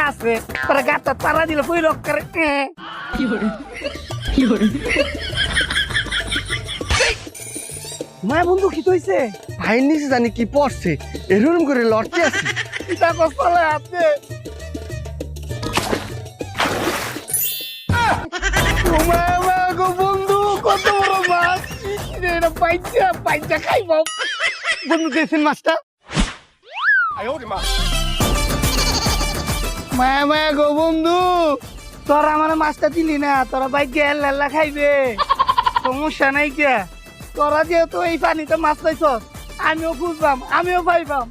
আছে তোরা গাতা তারা দিলে কই রক করে মা বন্ধু কি হইছে ভাই নিচে জানি কি পড়ছে এরকম করে লড়তে আছে এটা কসলে আছে মা মা গো বন্ধু কত বড় মাছ এটা পাইছা পাইছা খাইব বন্ধু দেশের মাছটা মা মা গো বন্ধু তোরা আমার মাছটা দিলি না তোরা ভাই গেল লাল্লা খাইবে সমস্যা নাই কে তোরা যেহেতু এই পানিতে মাছ পাইছ আমিও খুঁজবাম আমিও পাইবাম